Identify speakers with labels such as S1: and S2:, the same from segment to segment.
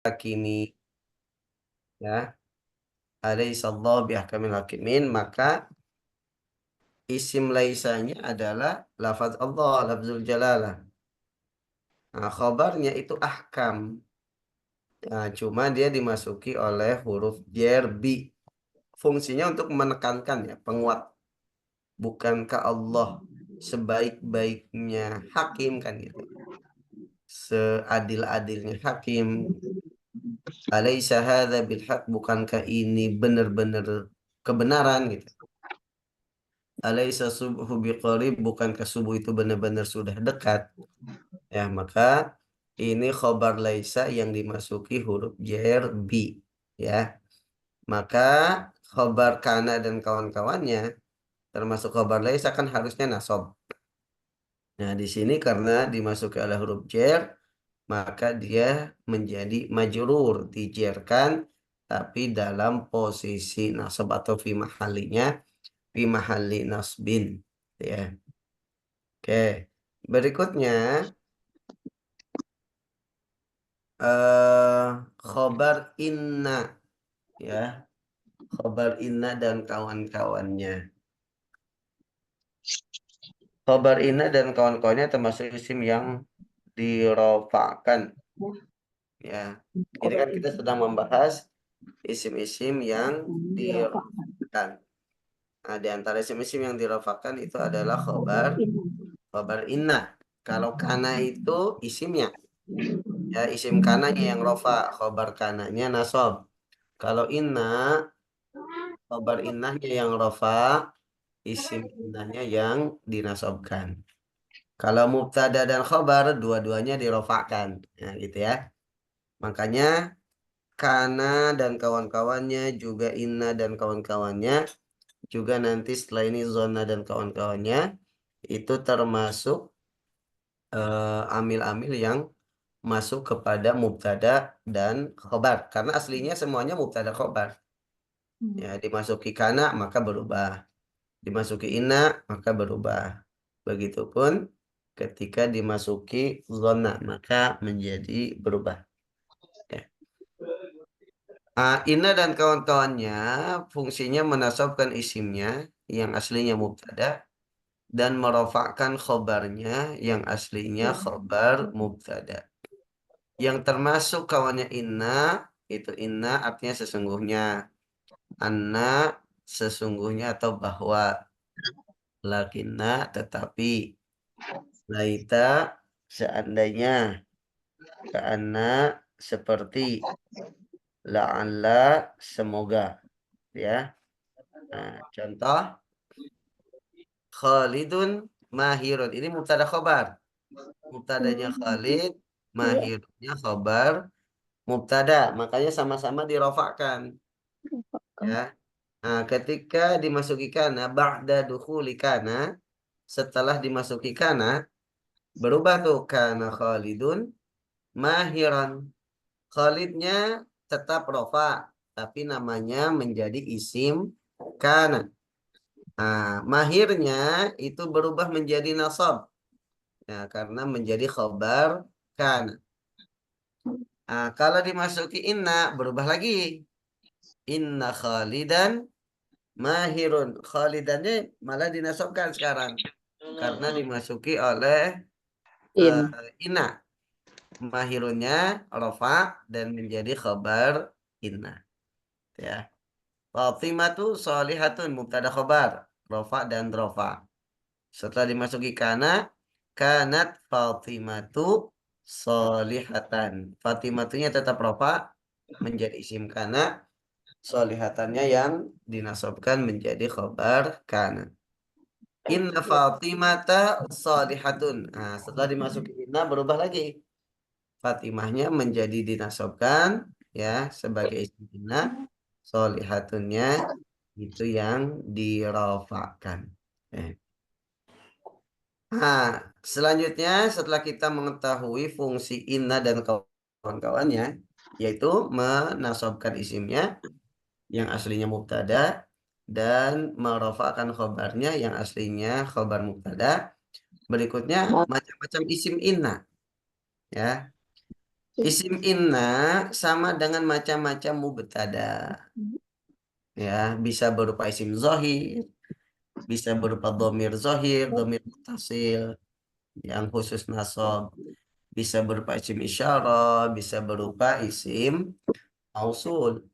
S1: hakimi, ya, alaihissallahu biahkamil hakimin, maka isim laisanya adalah lafaz Allah, lafzul jalalah. Nah, khobarnya itu ahkam. Nah, cuma dia dimasuki oleh huruf jar bi. Fungsinya untuk menekankan, ya, penguat. Bukankah Allah sebaik-baiknya hakim, kan gitu. Seadil-adilnya hakim. Alaisa hadza bilhaq, bukankah ini benar-benar kebenaran gitu. Alaisa subhu biqarib, bukankah subuh itu benar-benar sudah dekat. Ya, maka ini khobar laisa yang dimasuki huruf jar bi, ya. Maka khobar kana dan kawan-kawannya termasuk khobar laisa kan harusnya nasab. Nah, di sini karena dimasuki oleh huruf jar, maka dia menjadi majrur, dijerkan tapi dalam posisi nasab atau fi mahalinya, fi mahali nasbin, ya. Oke. Berikutnya eh khobar inna, ya. Khobar inna dan kawan-kawannya. Khobar inna dan kawan-kawannya termasuk isim yang dirofakkan, ya. Ini kan kita sedang membahas isim-isim yang dirofakkan. Nah, di antara isim-isim yang dirofakkan itu adalah khobar inna. Kalau kana itu isimnya, ya, isim kananya yang rofa, khobar kananya nasab. Kalau inna, khobar innahnya yang rofa, isim innahnya yang dinasobkan. Kalau mubtada dan khobar, dua-duanya dirofakkan. Nah, gitu ya. Makanya kana dan kawan-kawannya, juga inna dan kawan-kawannya, juga nanti setelah ini zona dan kawan-kawannya, itu termasuk amil-amil yang masuk kepada mubtada dan khobar. Karena aslinya semuanya mubtada khobar. Ya, dimasuki kana maka berubah. Dimasuki inna maka berubah. Begitupun ketika dimasuki zona maka menjadi berubah. Ya. Inna dan kawan-kawannya fungsinya menasabkan isimnya yang aslinya mubtada dan merofakkan khobarnya yang aslinya khobar mubtada. Yang termasuk kawannya inna, itu inna artinya sesungguhnya. Anna sesungguhnya atau bahwa. Lakinna tetapi. Laita seandainya. Ka'anna seperti. La'alla semoga. Ya. Nah, contoh. Khalidun mahirun. Ini mubtada khobar. Mubtadanya Khalid, mahirnya khobar mubtada. Makanya sama-sama dirofakkan. Ya. Nah, ketika dimasuki kana, ba'da dukhuli kana, setelah dimasuki kana, berubah tuh kana Khalidun mahiran. Khalidnya tetap rofa, tapi namanya menjadi isim kana. Nah, mahirnya itu berubah menjadi nasab. Nah, karena menjadi khobar kana. Nah, kalau dimasuki inna, berubah lagi. Inna Khalidan mahirun. Khalidannya malah dinasabkan sekarang. Karena dimasuki oleh inna. Mahirunnya rofa dan menjadi khabar inna. Ya. Fatimatu sholihatun mubtada khabar. Rofa dan rofa. Setelah dimasuki kana, kanat Fatimatu sholihatan. Fatimatunya tetap rofa menjadi isim kana. Sholihatannya yang dinasabkan menjadi khabar kana. Inna Fatimata sholihatun. Nah, setelah dimasuki inna berubah lagi. Fatimahnya menjadi dinasabkan, ya, sebagai isim inna. Sholihatunnya itu yang dirofakkan. Eh. Nah, selanjutnya setelah kita mengetahui fungsi inna dan kawan-kawannya, yaitu menasabkan isimnya yang aslinya mubtada dan merofakkan khobarnya yang aslinya khobar mubtada. Berikutnya macam-macam isim inna, ya. Isim inna sama dengan macam-macam mubtada. Ya, bisa berupa isim zohir, bisa berupa domir zohir, domir mutasil yang khusus nasab, bisa berupa isim isyarah, bisa berupa isim mausul.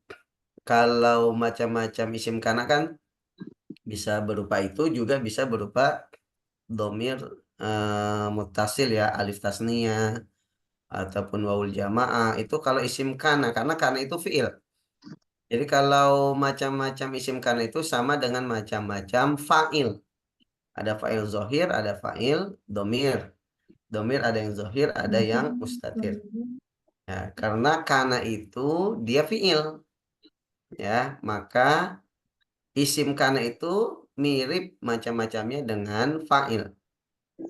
S1: Kalau macam-macam isim kana kan bisa berupa itu, juga bisa berupa domir mutasil ya, alif tasniyah ataupun wawul jamaah. Itu kalau isim kana, karena kana itu fiil. Jadi kalau macam-macam isim kana itu sama dengan macam-macam fa'il. Ada fa'il zohir, ada fa'il domir. Domir ada yang zohir, ada yang mustatir. Ya, karena kana itu dia fiil, ya, maka isim kana itu mirip macam-macamnya dengan fa'il.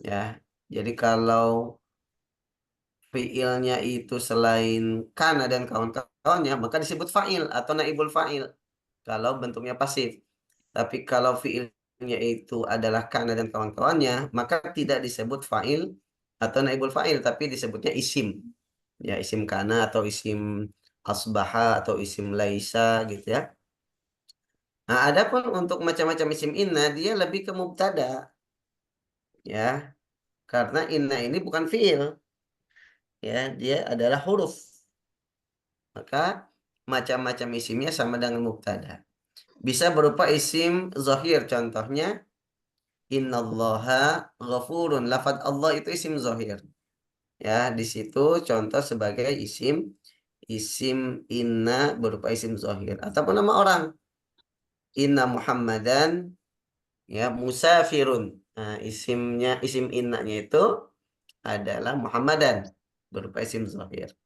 S1: Ya, jadi kalau fiilnya itu selain kana dan kawan-kawannya, maka disebut fa'il atau naibul fa'il kalau bentuknya pasif. Tapi kalau fiilnya itu adalah kana dan kawan-kawannya, maka tidak disebut fa'il atau naibul fa'il, tapi disebutnya isim. Ya, isim kana atau isim asbaha atau isim laisa gitu ya. Nah, adapun untuk macam-macam isim inna, dia lebih ke mubtada. Ya, karena inna ini bukan fiil. Ya, dia adalah huruf. Maka macam-macam isimnya sama dengan mubtada. Bisa berupa isim zahir, contohnya innallaha ghafurun. Lafadz Allah itu isim zahir. Ya, di situ contoh sebagai isim inna berupa isim zahir ataupun nama orang. Inna Muhammadan ya musafirun. Nah, isim innanya itu adalah Muhammadan berupa isim zahir.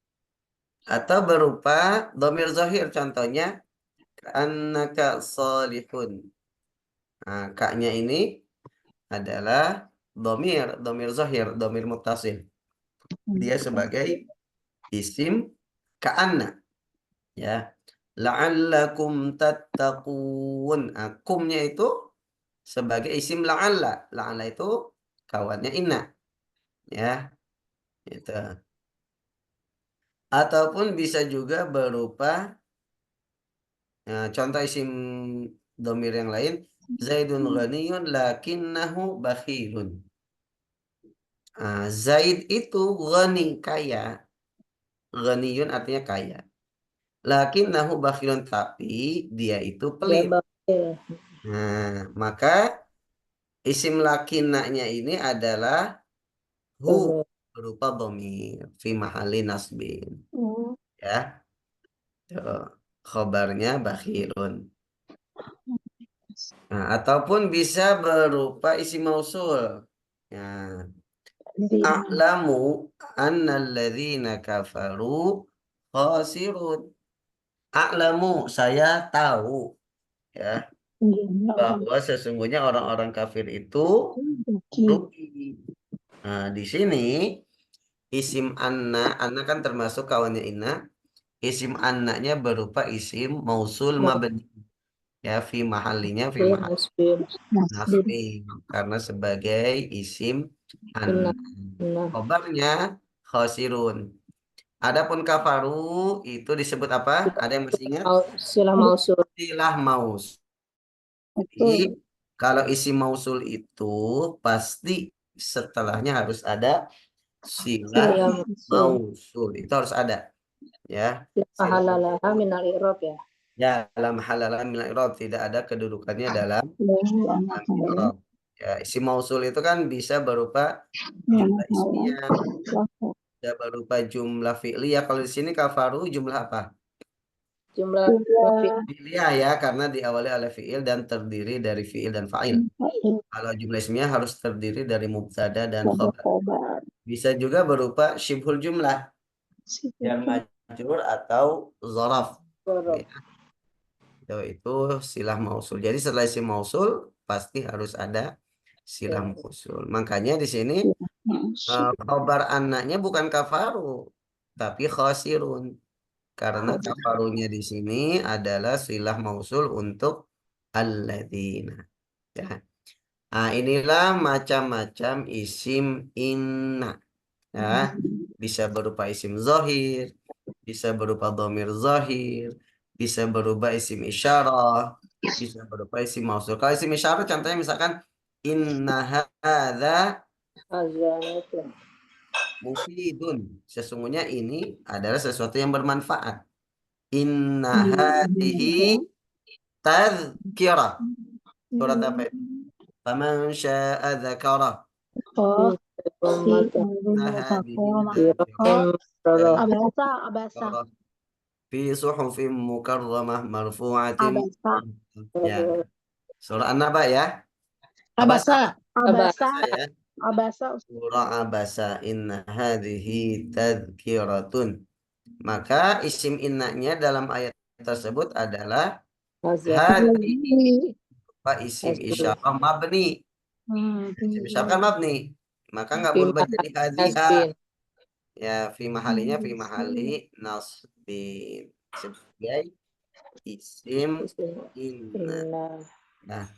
S1: Atau berupa domir zahir, contohnya annaka salihun. Nah, kaknya ini adalah domir zahir, domir muttasil. Dia sebagai isim ka'anna, ya. La'allakum tattaqun. Nah, kumnya itu sebagai isim la'alla. La'alla itu kawannya inna, ya. Itu. Ataupun bisa juga berupa contoh isim domir yang lain. Zaidun ghaniyun lakinnahu bakhilun. Zaid itu ghani, kaya. Ghaniyun artinya kaya. Lakinnahu bakhilun, tapi dia itu
S2: Ya,
S1: pelit.
S2: bakil.
S1: Nah, maka isim lakinnanya ini adalah hu
S2: Domir.
S1: berupa dhamir fi mahalli nasbin. Ya, tuh. Khobarnya bakhilun. Nah, ataupun bisa berupa isim mausul. Ya, a'lamu annalladzina kafaru khasirun. A'lamu, saya tahu, ya, bahwa sesungguhnya orang-orang kafir itu rugi. Nah, di sini isim anna kan termasuk kawannya inna. Isim annanya berupa isim mausul mabni. Ya, fi mahalinya fi
S2: Nasbin,
S1: mahal
S2: nasbin.
S1: nasbi karena sebagai isim anna.
S2: Inna. Inna.
S1: Khobarnya khosirun. Adapun kafaru itu disebut apa? Ada yang masih ingat?
S2: Silah mausul.
S1: Istilah maus. Jadi, kalau isi mausul itu pasti setelahnya harus ada silah
S2: Silah mausul.
S1: mausul. Itu harus ada, ya. Silah
S2: Fahalalaha minal i'rab ya.
S1: ya dalam halalan min i'rab tidak ada kedudukannya dalam i'rab. Ya, isi mausul itu kan bisa berupa jumlah ismiyah, bisa berupa jumlah fi'liyah. Kalau di sini kafaru jumlah apa?
S2: Jumlah fi'il.
S1: Fi'liyah ya, karena diawali oleh fi'il dan terdiri dari fi'il dan fa'il. Kalau jumlah ismiyah harus terdiri dari mubtada dan khobar. Bisa juga berupa syibhul jumlah, yang majrur atau zaraf.
S2: I'rab.
S1: Ya, itu silah mausul. Jadi setelah isim mausul pasti harus ada silah
S2: Ya.
S1: mausul. Makanya di sini khobar anaknya bukan kafaru, tapi khosirun. Karena kafarunya di sini adalah silah mausul untuk alladzina. Ya. Nah, inilah macam-macam isim inna. Ya. bisa berupa isim zahir, bisa berupa dhamir zahir, bisa berupa isim isyarah, bisa berupa isim mausul. Kalau isim isyarah contohnya misalkan inna hadza
S2: Azanatu.
S1: mufidun. Sesungguhnya ini adalah sesuatu yang bermanfaat. Inna hadhihi tadhkirah. Surat apa itu? Faman syaa dzakara.
S3: Oh,
S2: Ummatan
S1: Inna hadhihi
S2: Kiratin Bararah.
S3: abasa.
S1: fi suhufim mukarramah marfu'atin.
S3: Abasa.
S1: Ya. Surah An-Naba ya.
S3: Abasa.
S2: Abasa.
S1: Ya.
S3: Abasa.
S1: Surah Abasa. Inna hadhihi tadhkiratun. Maka isim innanya dalam ayat tersebut adalah
S2: Azan.
S1: hadhi isim isyarah mabni. Isim isyarah kan mabni. Maka nggak berubah jadi hadhiha.
S2: Hasbin.
S1: Ya, fi mahali nasbin sebagai isim inna.
S2: Inna.
S1: Nah,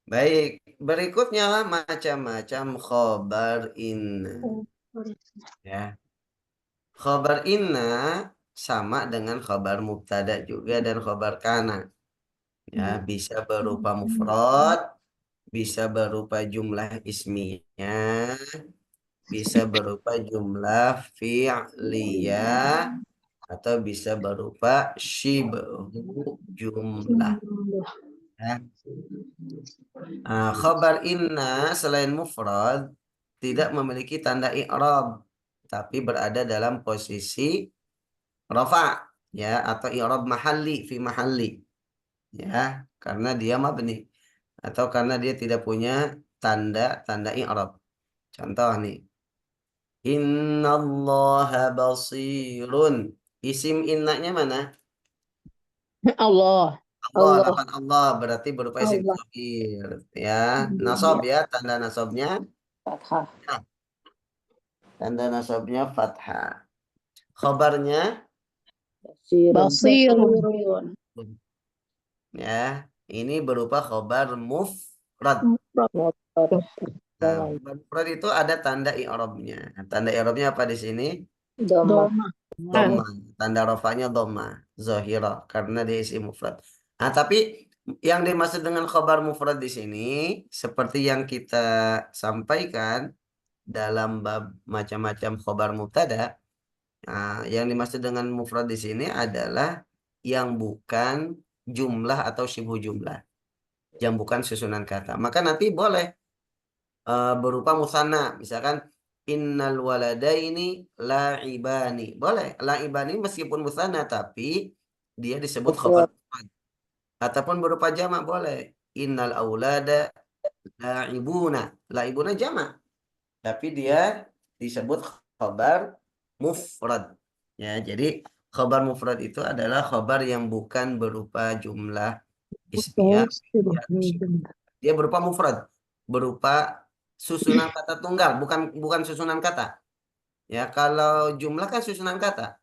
S1: baik. Berikutnya macam-macam khobar inna. Ya, khobar inna sama dengan khobar mubtada juga dan khobar kana. Ya, bisa berupa mufrad, bisa berupa jumlah ismiyah, bisa berupa jumlah fi'liyah, atau bisa berupa syibhu jumlah. Ya. Khobar inna selain mufrad tidak memiliki tanda i'rab, tapi berada dalam posisi rafa, ya, atau i'rab mahalli fi mahalli, ya, karena dia mabni atau karena dia tidak punya tanda i'rab. Contoh nih, innallaha basirun. Isim innanya mana?
S3: Allah.
S1: Allah,
S2: Allah.
S1: lafaz Allah berarti berupa isim
S3: Allah.
S1: dzamir, ya. Nasab ya, tanda nasabnya.
S2: Fathah.
S1: Nah, tanda nasabnya fathah. Khabarnya
S3: Basirun.
S1: ya, ini berupa khabar mufrad. Nah, khabar mufrad itu ada tanda i'rabnya. Tanda i'rabnya apa di sini?
S2: Doma.
S1: Dhamma. Tanda rafanya dhamma zahirah karena dia isim mufrad. Nah, tapi yang dimaksud dengan khabar mufrad di sini seperti yang kita sampaikan dalam bab macam-macam khabar mubtada. Nah, yang dimaksud dengan mufrad di sini adalah yang bukan jumlah atau syibhu jumlah, yang bukan susunan kata. Maka nanti boleh berupa musanna, misalkan innal waladaini la'ibani. Boleh, la'ibani meskipun musanna tapi dia disebut khabar mufrad. Ataupun berupa jamak boleh. Innal aulada la'ibuna. La'ibuna jamak, tapi dia disebut khabar mufrad. Ya, jadi khabar mufrad itu adalah khabar yang bukan berupa jumlah ismiyah. Dia berupa mufrad, berupa susunan kata tunggal, bukan susunan kata. Ya, kalau jumlah kan susunan kata.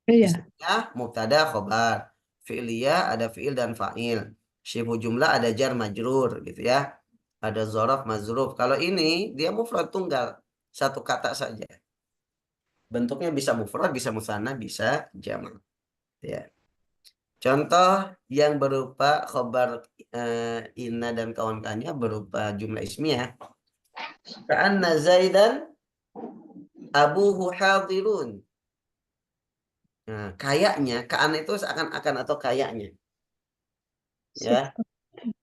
S3: Iya.
S1: Ismiyah, mubtada, khobar. Fi'liyah ada fi'il dan fa'il. Syibhu jumlah ada jar majrur gitu ya. Ada zorof mazruf. Kalau ini dia mufrad tunggal, satu kata saja. Bentuknya bisa mufrad, bisa musanna, bisa jamak. Ya. Contoh yang berupa khobar inna dan kawan-kawannya berupa jumlah ismiyah. Ka'anna Zaidan abuhu hadirun. Nah, kayaknya, ka'anna itu seakan-akan atau kayaknya. Ya,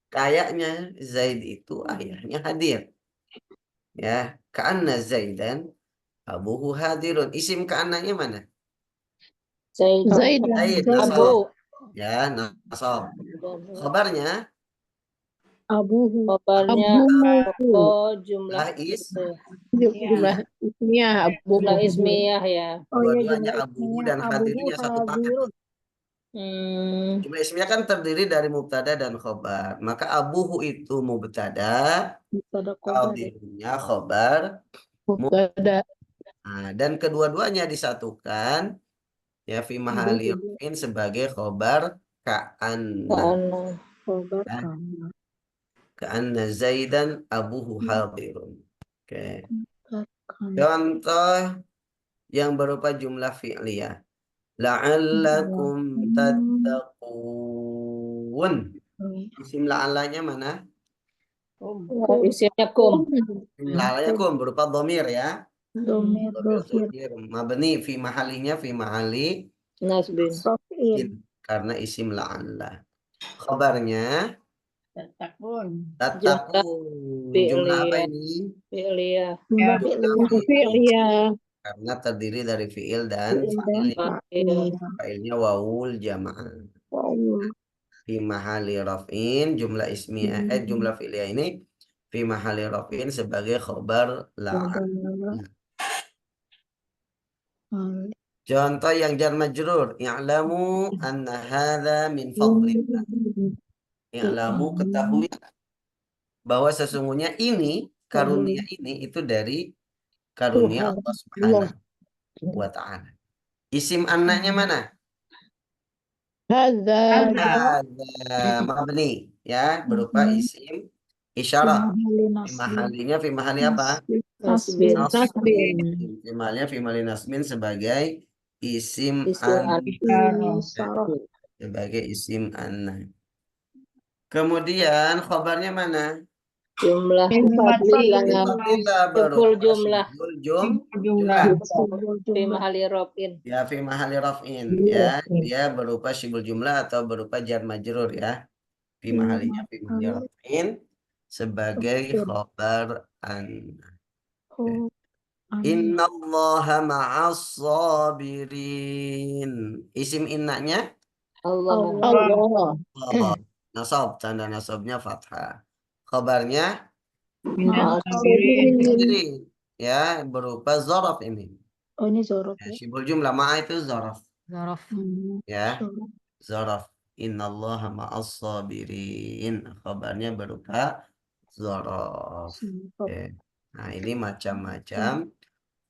S1: kayaknya Zaid itu ayahnya hadir. Ya, ka'anna Zaidan abuhu hadirun. Isim ka'annanya mana?
S2: Zaid.
S3: Zaid.
S1: Zaid,
S2: Abu.
S1: nasab. Ya, nasab. Khabarnya
S3: Abuhu.
S2: Kabarnya
S3: Abuhu.
S2: jumlah
S1: is
S3: Jumlah ismiyah
S2: jumlah
S3: abuhu.
S2: ismiyah ya.
S1: dua-duanya abuhu dan hadirnya satu paket.
S2: Hmm.
S1: Jumlah ismiyah kan terdiri dari mubtada dan khobar. Maka abuhu itu mubtada, hadirnya khobar.
S3: Mubtada.
S1: Nah, dan kedua-duanya disatukan ya fi mahali rafin sebagai khobar ka'anna.
S2: Karena
S1: Ya, ka'anna Zaidan abuhu hadirun. Oke. Contoh yang berupa jumlah fi'liyah. La'allakum tattaqun. Isim la'allanya mana?
S2: Isimnya kum.
S1: Isim la'allanya kum berupa dhamir ya.
S3: Domir
S1: Dhamir
S3: dohir
S1: dhamir mabni fi mahalinya fi mahali
S2: Nasbin.
S3: rafin
S1: karena isim la'alla. Khabarnya
S4: Tatakun.
S1: tattaqun. Jumlah apa
S2: Fi'liyah.
S1: ini?
S2: Fi'liyah.
S3: jumlah
S1: Jumlah
S3: fi'liyah
S1: karena terdiri dari fi'il dan
S3: fi'il dan
S1: fa'ilnya.
S3: fa'il
S1: Fa'ilnya wawul jamaah.
S3: waul
S1: Fi mahali raf'in jumlah ismiyah jumlah fi'liyah ini fi mahali raf'in sebagai khabar la'al. Contoh yang jar majrur, i'lamu anna hadza min fadlillah. I'lamu ketahui bahwa sesungguhnya ini karunia ini itu dari karunia Allah Subhanahu wa taala. Isim annanya mana?
S3: hadza
S1: Hadza mabni ya berupa isim isyarah. Fi mahalinya fi mahali apa?
S2: Nasbin.
S3: nasbin
S1: Fi mahalinya fi mahali nasbin sebagai isim
S2: Isim
S1: an
S3: saraf
S1: sebagai isim anna. Kemudian khabarnya mana?
S2: Jumlah
S3: fadlillah
S1: Fadlillah
S2: Syibhul
S1: berupa
S2: jumlah.
S1: syibhul
S4: Jumlah.
S2: Fi mahali rofin.
S1: ya fi mahali raf'in ya dia berupa syibul jumlah atau berupa jar majrur ya fi mahalinya fi mahali raf'in sebagai khabar an. Innallaha ma'as sabirin. Isim innanya
S2: Allah.
S3: Allah
S1: Allah. Nasab tanda nasabnya fathah. Khabarnya
S4: Minas sabirin.
S1: jadi ya berupa zaraf ini.
S3: oh ini zorof
S1: Ya, syibul jumlah ma'a itu zaraf
S4: Zorof.
S1: ya. Zaraf. Innallaha ma'as sabirin. Khabarnya berupa zaraf. Oke. Nah, ini macam-macam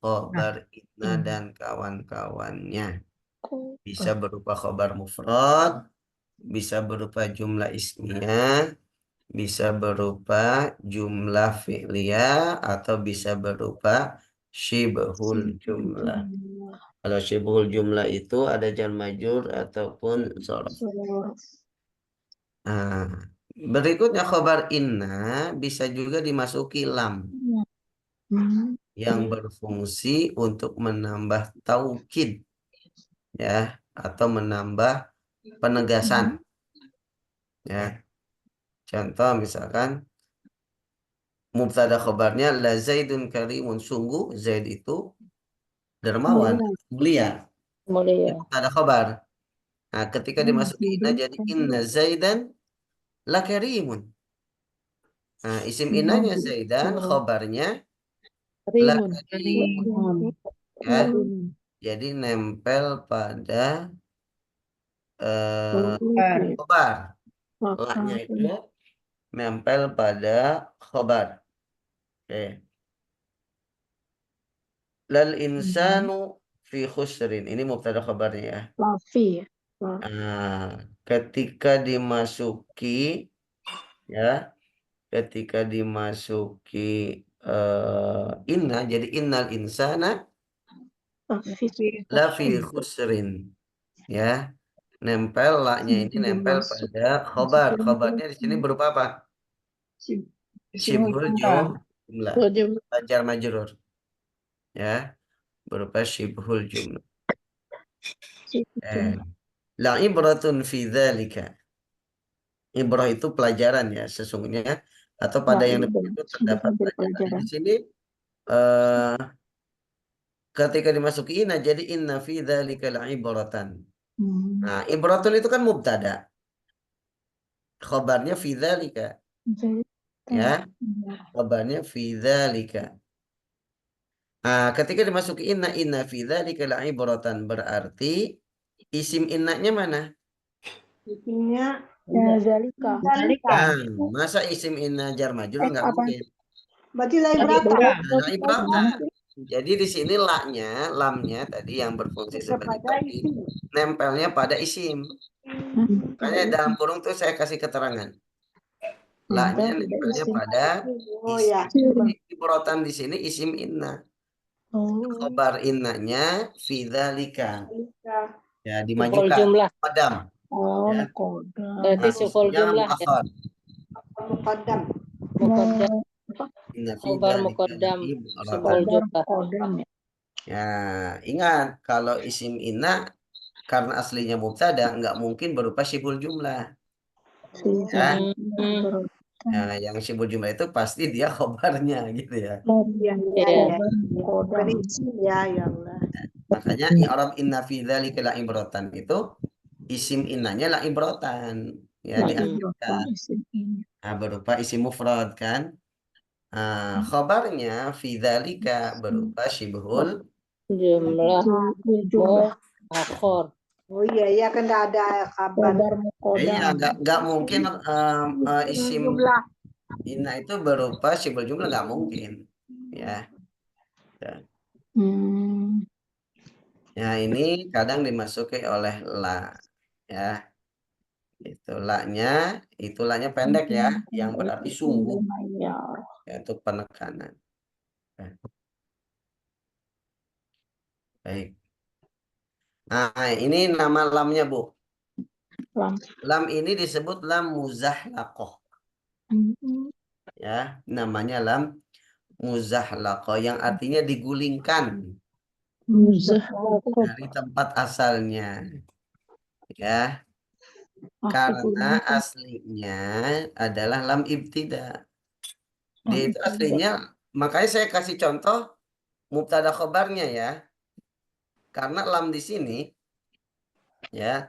S1: khabar inna dan kawan-kawannya. Bisa berupa khabar mufrad, bisa berupa jumlah ismiyah, bisa berupa jumlah fi'liyah, atau bisa berupa syibhul jumlah. Kalau syibhul jumlah itu ada jar majrur ataupun dzaraf. Nah, berikutnya khabar inna bisa juga dimasuki lam yang berfungsi untuk menambah taukid ya atau menambah penegasan ya. Contoh misalkan mubtada khabarnya la zaidun karimun, sungguh Zaid itu dermawan, mulia.
S2: Mulia.
S1: Mubtada khabar. Nah, ketika dimasuki inna jadi inna Zaidan la karimun. Nah, isim innanya Zaidan, khabarnya la karimun. Ya, jadi nempel pada khabar. La-nya itu nempel pada khabar. Oke. Lal insanu fi khusrin. Ini mubtada khabarnya ya.
S3: lafi ya
S1: Nah, ketika dimasuki ya, ketika dimasuki inna jadi innal insana la fi khusrin ya. Nempel la-nya ini nempel pada khabar. Khabarnya di sini berupa apa? Syibhul jumlah. Jar majrur. Ya, berupa syibhul jumlah. La ibratun fi dzalika. Ibrah itu pelajaran ya sesungguhnya atau pada yang itu terdapat pelajaran. Di sini ketika dimasuki inna jadi inna fi dzalika la'ibratan. Nah, ibratun itu kan mubtada. Khabarnya fi dzalika. Ya. Khabarnya fi dzalika. Nah, ketika dimasuki inna fi dzalika la'ibratan berarti isim innanya mana?
S4: Isimnya
S3: zalika
S1: Nah, masa isim inna jar majrur nggak mungkin.
S4: berarti la ibrata.
S1: Nah, ibratan. Jadi di sini lamnya tadi yang berfungsi sebagai taukid nempelnya pada isim. Makanya dalam kurung tuh saya kasih keterangan. La-nya nempelnya pada
S4: Oh
S1: isim.
S4: ya.
S1: Jadi ibratan di sini isim inna.
S3: Oh,
S1: Khobar innanya fidzalika. Ya,
S2: Suful
S1: dimajukan.
S2: jumlah.
S1: Qadam.
S3: oh,
S1: Ya.
S3: mukodam.
S2: Berarti
S1: Nah,
S2: suful
S1: isimnya
S2: jumlah ya.
S1: muakhar.
S4: Muqaddam.
S2: Muqaddam.
S1: Inna fi
S2: Khobar
S1: dzalika
S2: muqaddam.
S1: laibratan.
S2: Suful
S3: Mukodam,
S2: jumlah.
S3: mukodam ya.
S1: Ya, ingat kalau isim inna karena aslinya mubtada nggak mungkin berupa syibul jumlah. Ya.
S2: Hmm.
S1: Nah, yang syibul jumlah itu pasti dia khobarnya gitu ya.
S4: Iya, iya,
S2: Iya.
S4: iya.
S3: Mukodam.
S4: Bukan isim ya, ya Allah.
S1: Makanya i'rab inna fi dzalika laibratan itu isim innanya laibratan. Ya,
S3: Nah,
S1: dialihkan.
S3: isim ini.
S1: Nah, berupa isim mufrad kan. Khobarnya fi dzalika berupa syibhul
S2: Jumlah.
S3: Jumlah.
S2: Muakhar.
S4: Oh iya, iya kan nggak ada kabar.
S3: Khobar mukodam.
S1: iya, nggak mungkin isim
S4: Jumlah.
S1: inna itu berupa syibhul jumlah nggak mungkin. Ya.
S3: Hmm.
S1: Ya, ini kadang dimasuki oleh la. Ya. Itu la-nya, itu la-nya pendek ya, yang berarti sungguh,
S3: Ya.
S1: yaitu penekanan. Baik. Nah, ini nama lamnya, Bu.
S3: Lam.
S1: Lam ini disebut lam muzahlaqah.
S3: Hmm.
S1: Ya, namanya lam muzahlaqah yang artinya digulingkan dari tempat asalnya. Ya, karena aslinya adalah lam ibtida. Dia itu aslinya, makanya saya kasih contoh mubtada khobarnya ya. Karena lam di sini ya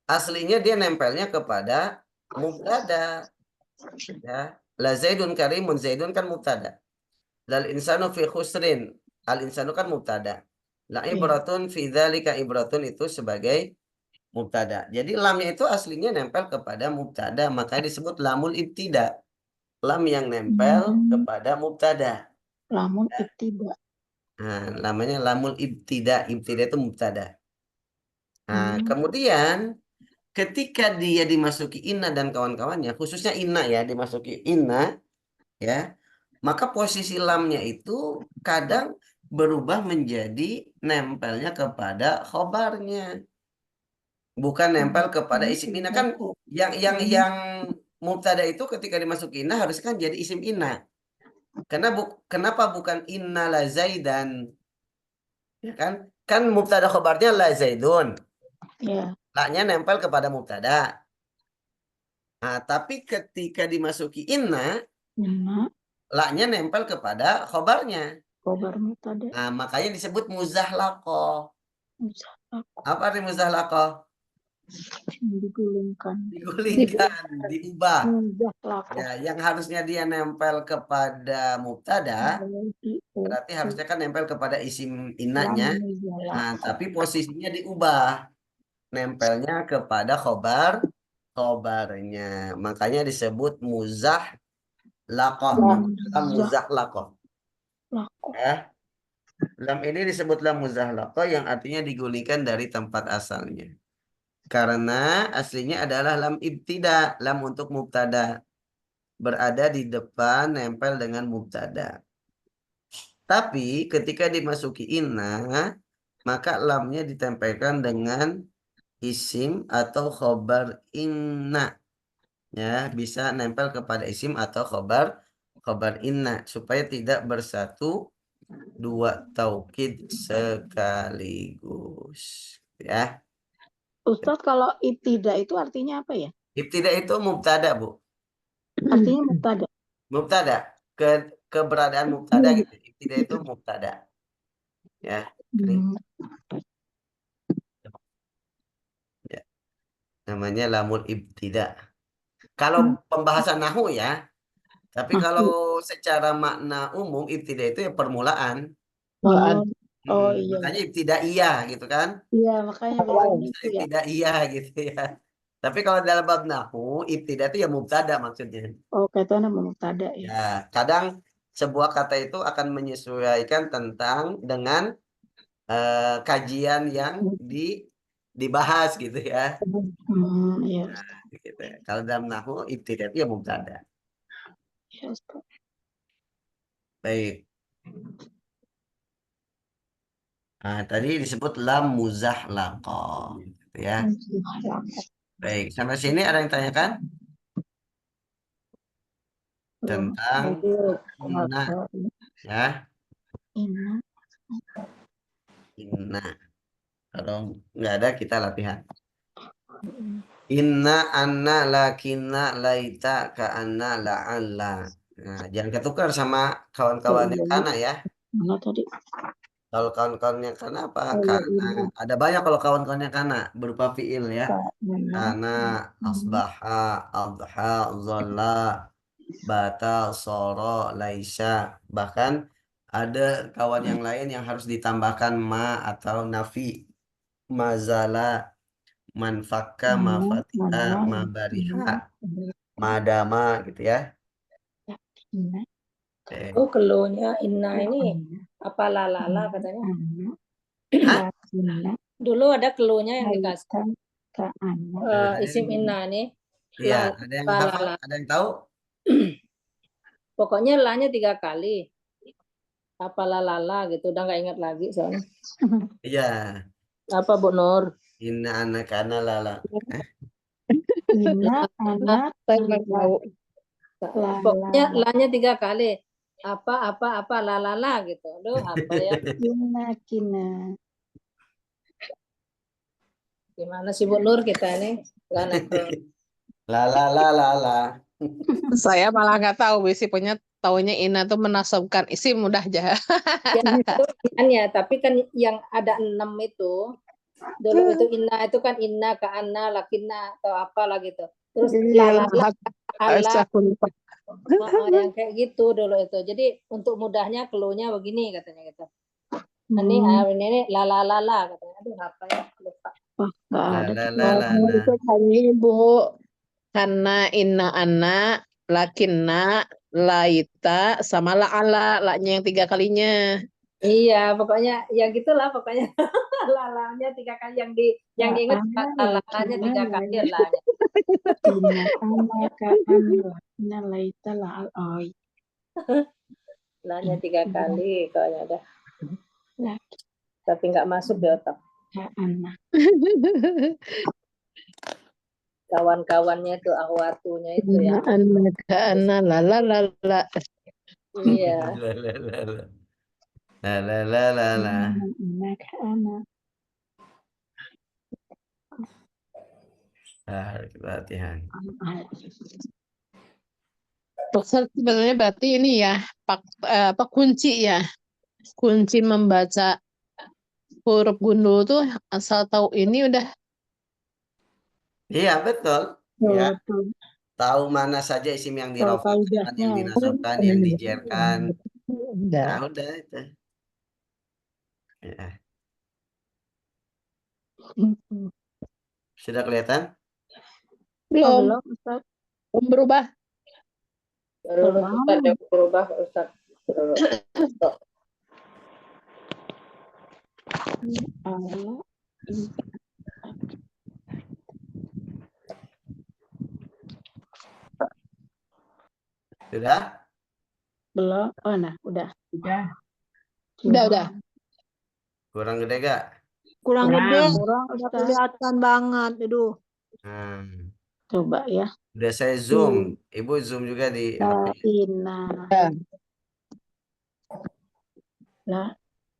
S1: aslinya dia nempelnya kepada mubtada ya. La zaidun karimun, zaidun kan mubtada. Lal insanu fi khusrin, al insanu kan mubtada. La ibratun fi dzalika ibratun itu sebagai mubtada. Jadi lamnya itu aslinya nempel kepada mubtada, makanya disebut lamul ibtida. Lam yang nempel kepada mubtada.
S3: Lamun ibtida.
S1: Nah, namanya lamul ibtida. Ibtida itu mubtada. Nah, kemudian ketika dia dimasuki inna dan kawan-kawannya, khususnya inna ya, dimasuki inna ya, maka posisi lamnya itu kadang berubah menjadi nempelnya kepada khobarnya, bukan nempel kepada isim inna kan. Yang mubtada itu ketika dimasuki inna harus kan jadi isim inna. Kenapa bukan inna la zaidan? Ya kan? Kan mubtada khobarnya la zaidun.
S3: Ya.
S1: La-nya nempel kepada mubtada. Nah, tapi ketika dimasuki inna,
S3: Inna.
S1: la-nya nempel kepada khobarnya.
S3: Khobar mutada.
S1: Nah, makanya disebut muzahlaqah. Apa arti muzahlaqah?
S3: Digulingkan.
S1: Digulingkan, diubah.
S3: Muzahlaqah.
S1: Ya, yang harusnya dia nempel kepada mubtada, berarti harusnya kan nempel kepada isim innanya. Nah, tapi posisinya diubah. Nempelnya kepada khobarnya. Makanya disebut muzahlaqah. Namanya muzahlaqah. Ya. Lam ini disebut lam muzahlaqah yang artinya digulingkan dari tempat asalnya. Karena aslinya adalah lam ibtida, lam untuk mubtada. Berada di depan nempel dengan mubtada. Tapi ketika dimasuki inna, maka lamnya ditempelkan dengan isim atau khobar inna. Ya, bisa nempel kepada isim atau khobar inna supaya tidak bersatu dua taukid sekaligus. Ya,
S3: Ustadz, kalau ibtida itu artinya apa ya?
S1: ibtida itu mubtada, Bu.
S3: Artinya mubtada.
S1: Mubtada, keberadaan mubtada gitu. Ibtida itu mubtada. Ya, ya. Namanya lamul ibtida. Kalau pembahasan nahu ya, tapi kalau secara makna umum ibtida itu ya permulaan.
S3: Oh iya.
S1: Makanya ibtidaiyah gitu kan.
S3: Iya, makanya bilang gitu ya.
S1: Ibtidaiyah gitu ya. Tapi kalau dalam bab nahu, ibtida itu ya mubtada maksudnya.
S3: Oh, kaitannya sama mubtada ya.
S1: Ya, kadang sebuah kata itu akan menyesuaikan dengan kajian yang dibahas gitu ya.
S3: Iya.
S1: Gitu. Kalau dalam nahu ibtida itu ya mubtada.
S3: Iya, Ustadz.
S1: Baik. Nah, tadi disebut lam muzahlaqah. Gitu ya. Baik, sampai sini ada yang tanyakan tentang inna ya. Inna. Kalau nggak ada kita latihan. Inna anna lakinna laita ka anna la'alla. Nah, jangan ketukar sama kawan-kawannya kana ya.
S3: Mana tadi?
S1: Kalau kawan-kawannya kana apa?
S3: Oh, iya,
S1: Kana.
S3: iya.
S1: Ada banyak kalau kawan-kawannya kana berupa fiil ya.
S3: Mana?
S1: Kana, asbaha, adha, zola, bata, soro, laisa. Bahkan ada kawan yang lain yang harus ditambahkan ma atau nafi. Mazala, manfaka, mafatika, mabariha, madama gitu ya. Oke.
S2: Oh, keluhnya inna ini apa lalala katanya.
S1: Hah?
S2: Dulu ada keluhnya yang dikasih isim inna nih.
S1: Iya, ada yang hafal,
S2: Lalala.
S1: ada yang tahu?
S2: Pokoknya la-nya 3 kali. Apa lalala gitu, udah nggak ingat lagi soalnya.
S1: Iya.
S2: Apa Bu Nur?
S1: Inna anak-anak lala.
S3: Inna anak
S2: Saya nggak tahu. Pokoknya la-nya 3 kali. Apa lalala gitu. Aduh, apa ya?
S3: kina.
S2: Gimana sih Bu Nur kita ini? Nggak nangkep.
S1: Lala.
S5: Saya malah nggak tahu, Bisi punya taunya Ina tuh menasabkan isim udah aja.
S2: Ya, itu kan ya, tapi kan yang ada 6 itu dulu itu inna itu kan inna ka anna lakinna atau apalah gitu. Terus lalala Allah yang kayak gitu dulu itu. Jadi untuk mudahnya keluarnya begini katanya gitu. Ini lalala katanya. Aduh apa ya lupa.
S1: Lala.
S5: Itu kali Bu, karena Inna anak, lakinna, laita, sama la'ala, la-nya yang 3 kalinya.
S2: Iya, pokoknya ya gitulah pokoknya. Lalanya 3 kali yang diingat lalanya 3 kali lalanya. Lalanya 3 kali kayaknya ada. Tapi nggak masuk di otak. Kawan-kawannya itu ahwatunya itu ya.
S5: Anak, lala.
S2: Iya.
S1: Lala. Nah, kita latihan.
S5: Sebenarnya berarti ini ya, apa kunci ya. Kunci membaca huruf gundul tuh asal tahu ini udah.
S1: Iya, betul. Ya. Tahu mana saja isim yang dirofakkan, yang dinasobkan, yang dijerkan. Nah, udah itu. Ya. Sudah kelihatan?
S5: Belum berubah.
S2: Berubah Ustaz.
S1: Sudah?
S3: Belum. Oh, nah, udah.
S5: Udah.
S1: Kurang gede gak?
S4: Kurang gede.
S3: Kurang,
S4: Udah kelihatan banget. Aduh.
S3: Coba ya.
S1: Udah saya zoom. Ibu zoom juga di HP.
S3: Inna.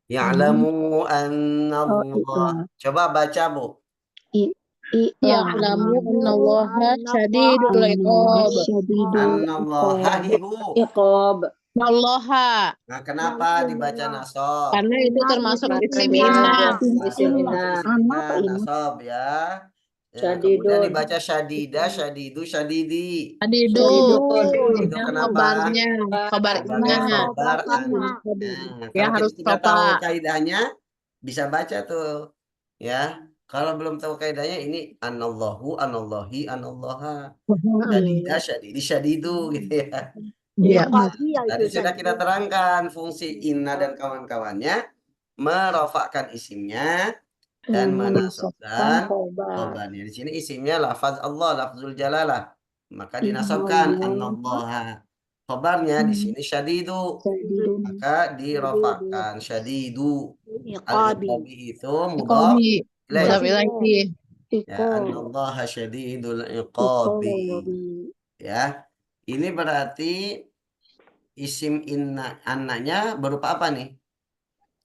S1: Ya'lamu anna Allah. Coba baca, Bu.
S5: Ya'lamu annallaha syadidul iqab.
S1: Anna Allah, Ibu.
S2: Iqab.
S5: Allaha.
S1: Nah, kenapa dibaca nasob?
S5: Karena itu termasuk isim
S2: Inna.
S5: inna.
S2: Isim inna.
S1: Nasob ya.
S2: Syadidun.
S1: Kemudian dibaca syadida, syadidu, syadidi.
S5: Syadidun.
S1: Itu kenapa?
S5: Kabarnya.
S1: Kabar
S5: Kabarnya.
S1: Kalau
S5: harus
S1: kita sudah tahu
S5: topa.
S1: kaidahnya, bisa baca tuh. Ya. Kalau belum tahu kaidahnya, ini anallahu, anallahi, anallaha. Syadida, syadidi, syadidu gitu ya.
S5: Iya.
S1: Tadi sudah kita terangkan fungsi inna dan kawan-kawannya merofakkan isimnya dan menasabkan khobarnya. Di sini isimnya lafaz Allah, lafzul jalalah. Maka dinasabkan annallaha. Khobarnya di sini syadidu. Maka dirofakkan syadidu.
S4: Iqabi.
S1: Al-iqabi itu mudhaf
S5: Iqabi.
S1: ilaih.
S5: Mudhaf ilaihi.
S1: Ya, annallaha syadidul iqabi. Ya, ini berarti isim inna anaknya berupa apa nih?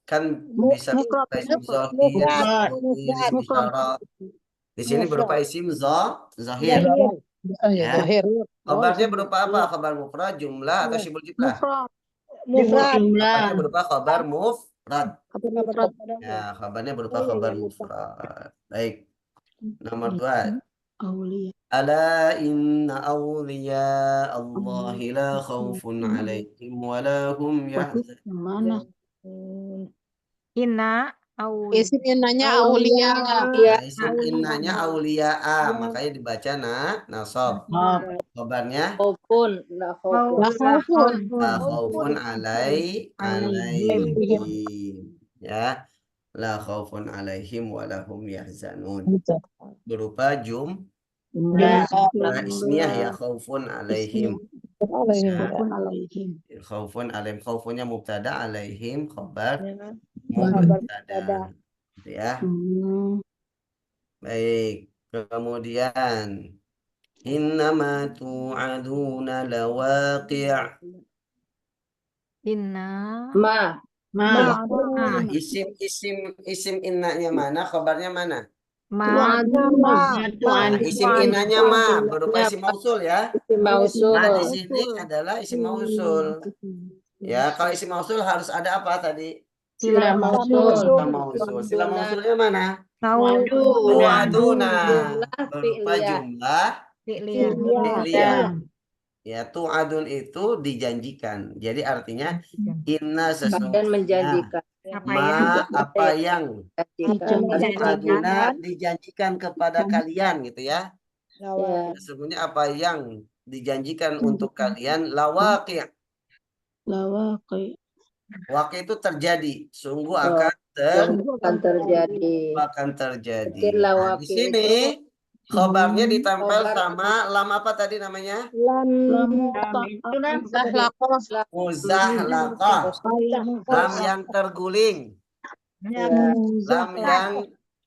S1: Kan bisa
S4: Mufrad.
S1: berupa isim zahir, isim isyara. Di sini berupa
S4: Mufrad.
S1: isim zahir.
S5: Oh ya,
S1: Ya.
S5: zahir.
S1: Khabarnya berupa apa? Khabar mufrad, jumlah atau syibul jumlah?
S4: Mufrad.
S1: Khabarnya berupa khabar mufrad.
S4: Mufrad.
S1: Ya, khabarnya berupa khabar mufrad. Baik. Nomor 2.
S3: Aulia.
S1: Ala inna awliya Allahi la khawfun alaihim wa la hum yahzanun.
S3: Yang mana?
S4: Inna au
S5: Isim innanya aulia.
S2: Iya.
S1: Nah, isim innanya awliya'a, makanya dibaca nasab. Khabarnya
S2: Khaufun, la khaufun.
S5: La khaufun.
S1: la khaufun alaihim. Ya, la khaufun alaihim wa la hum yahzanun. Berupa
S5: Jumlah.
S1: ismiyah ya, khaufun alaihim.
S3: Khaufun alaihim.
S1: Khaufun alaihim, khaufunnya mubtada, alaihim khabar mubtada. Gitu ya. Baik. Kemudian innama tu'aduna lawaqi'.
S4: inna
S2: Ma.
S1: Nah, isim innanya mana? Khabarnya mana?
S4: ma
S1: Nah, isim innanya ma berupa isim mausul ya.
S2: Isim mausul.
S1: Nah, di sini adalah isim mausul. Ya, kalau isim mausul harus ada apa tadi?
S2: Sila mausul.
S1: Sila mausul. Sila mausulnya mana?
S4: tahu
S1: Tu'aduna
S2: Jumlah
S1: berupa
S2: fi'liyah.
S1: jumlah fi'liyah. Ya, tu'adun itu dijanjikan. Jadi artinya inna
S2: Dan
S1: sesungguhnya
S2: menjanjikan.
S1: apa yang
S2: Menjanjikan.
S1: tu'aduna dijanjikan kepada kalian gitu ya.
S2: Ya.
S1: Sesungguhnya apa yang dijanjikan untuk kalian lawaqi'.
S3: Lawaqi.
S1: Waqi' itu terjadi, sungguh
S2: Oh,
S1: akan
S2: terjadi.
S1: terjadi.
S2: Mungkin
S1: Nah, di
S2: lawaqi
S1: sini khabarnya ditempel sama lam apa tadi namanya? Muzahlaqah. Lam yang terguling.
S2: Ya.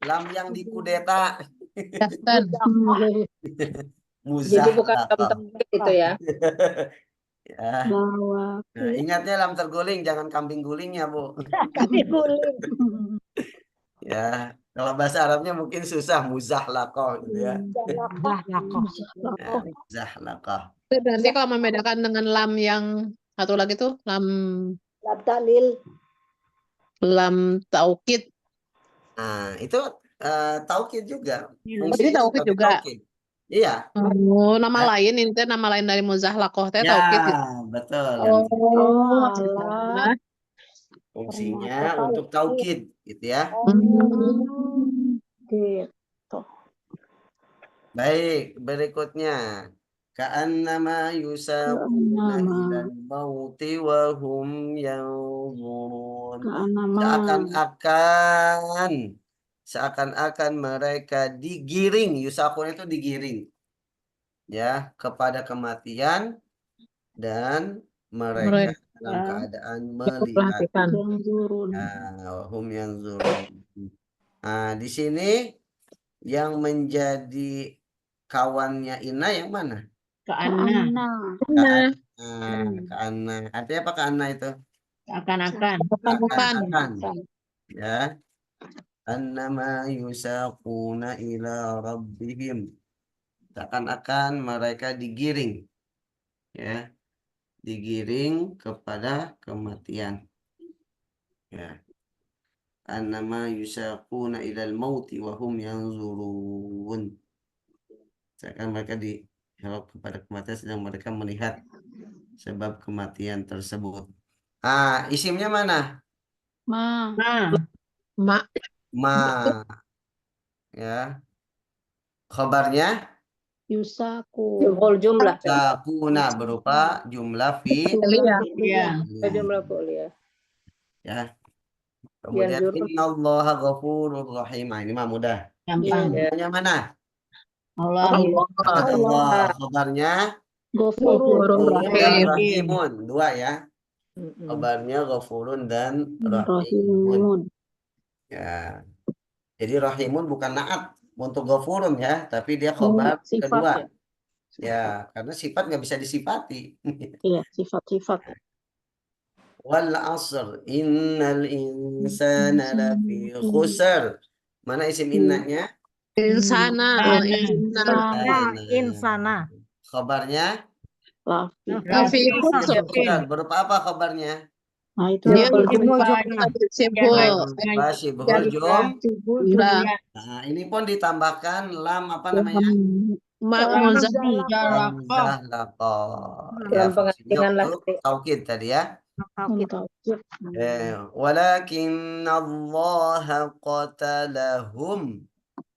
S1: Lam yang dikudeta.
S5: Daftar.
S2: Jadi bukan
S1: Muzahlaqah.
S2: tempat itu ya.
S1: Ya. Nah, ingatnya lam terguling, jangan kambing gulingnya, Bu. Ya, kalau bahasa Arabnya mungkin susah, muzahlaqah gitu ya. Muzahlaqah.
S5: Itu berarti kalau membedakan dengan lam yang satu lagi tuh lam taukid.
S1: Nah, itu taukid juga.
S5: Jadi taukid
S1: sebagai
S5: juga.
S1: taukid. Iya.
S5: Oh, nama lain ini teh nama lain dari muzahlaqah teh
S1: Ya,
S5: taukid gitu.
S1: betul.
S5: Oh.
S1: Fungsinya untuk taukid gitu ya. Baik, berikutnya. Ka'annama yusaquna ilal mauti wa hum yanzurun. Seakan-akan mereka digiring, yusaquna itu digiring. Ya, kepada kematian dan mereka dalam keadaan melihat. Nah, hum yanzurun. Nah, di sini yang menjadi kawannya Ina yang mana?
S5: Ka'anna.
S1: Ka'anna. Artinya apa Ka'anna itu?
S5: Akan-akan.
S1: Ya. Annama yusaquna ila rabbihim. Seakan-akan mereka digiring. Ya. Digiring kepada kematian. Ya. Annama yusaquna ilal mauti wa hum yanzurun. Seakan mereka diharap kepada kematian sedang mereka melihat sebab kematian tersebut. Isimnya mana?
S5: Ma.
S1: Ya. Khabarnya
S2: Jumlah.
S1: sakuna berupa jumlah
S2: Jumlah fi'liyah.
S1: ya. Kemudian innallaha ghafurur rahim. Ini mah mudah.
S5: Gampang.
S1: Yang mana?
S5: Allah.
S1: Khabarnya
S5: Ghafurur rahim.
S1: rahimun. Dua ya. Kabarnya ghafurun dan rahimun. Ya. Jadi rahimun bukan naat untuk ghafurun ya, tapi dia khobar
S3: Sifat
S1: kedua.
S3: ya.
S1: Ya, karena sifat nggak bisa disifati.
S3: Iya, sifat-sifat.
S1: Wal asr innal insana lafi khusr. Mana isim innanya?
S5: Insana, al-insana.
S4: Ya, insana.
S1: Khabarnya
S3: Lafi.
S5: Lafi khusr.
S1: khusr. Berupa apa khabarnya?
S3: Nah, itu
S5: Dia
S4: Ibu juga.
S5: sibuk.
S1: Berupa syibhul jum.
S5: Enggak.
S1: Nah, ini pun ditambahkan lam apa namanya?
S5: Muzami.
S1: Hamzah laqa. Ya,
S2: Dalam
S1: fungsinya
S2: pengertian
S1: untuk
S2: lafzi.
S1: taukid tadi ya.
S3: taukid.
S1: Walakin Allah qatalahum.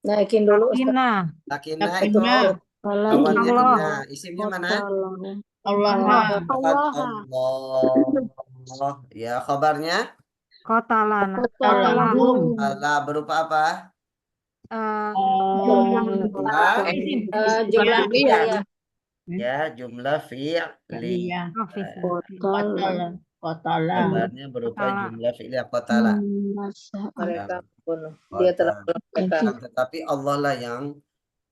S2: Naikin dulu Ustaz.
S4: Ina.
S1: Lakinna itu kawannya
S4: Allah.
S1: inna. Isimnya mana?
S3: Allah.
S1: Allah. Ya, khabarnya
S4: Kotalana.
S1: ala berupa apa?
S2: Jumlah
S5: Jumlah
S2: fi'liyah.
S1: Ya, jumlah fi'liyah. Khabarnya berupa
S4: Qatala.
S1: jumlah fi'liyah qatala.
S2: Mereka bunuh. Dia telah mereka.
S1: Tetapi Allah lah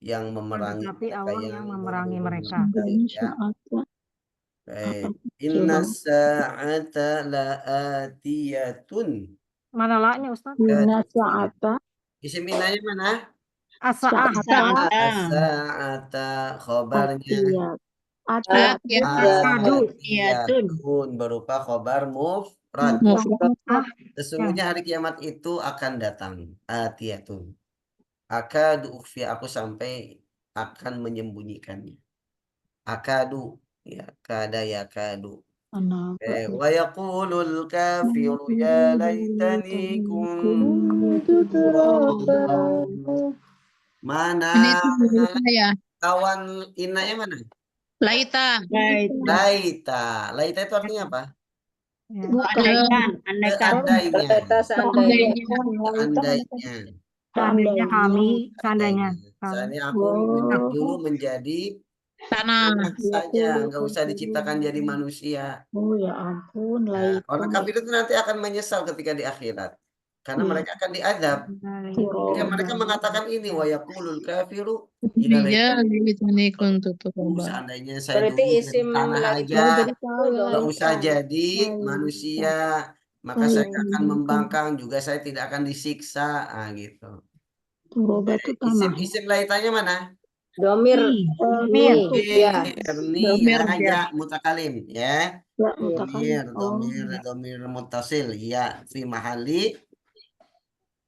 S1: yang memerangi
S4: Tetapi
S1: mereka,
S4: Allah yang memerangi mereka.
S1: Ya. Baik. Inna sa'ata la'atiyatun.
S4: Mana laknya Ustaz?
S1: Isim innanya mana?
S4: Asa'ah.
S1: As-sa'ata khobarnya atiyatun berupa khobar mufrad. Sesungguhnya hari kiamat itu akan datang. Atiyatun. Akadu ukhfi, aku sampai akan menyembunyikannya. Akadu, ya kada ya kadu. Wa yaqulul kafiru ya laitani kuntu turaba. Mana
S5: Ya.
S1: kawan innanya mana?
S5: Laita.
S1: Laita. Laita itu artinya apa?
S2: Seandainya.
S4: Seandainya kami, seandainya
S1: Seandainya aku dulu menjadi
S5: Tanah.
S1: saja, nggak usah diciptakan jadi manusia.
S3: Oh ya ampun,
S1: Nah, orang kafir itu nanti akan menyesal ketika di akhirat, karena mereka akan diazab. Jika mereka mengatakan ini, wa yaqulul kafiru ya
S5: Iya, ini kuntu
S1: seandainya saya
S2: Berarti
S1: dulu
S2: isim
S1: jadi tanah
S2: dari
S1: aja,
S2: itu
S1: nggak usah jadi manusia, maka saya akan membangkang juga, saya tidak akan disiksa, gitu. Isim laitannya mana?
S2: domir. Ya.
S1: Ya, mutakalim ya. Domir mutasil ya, fi mahali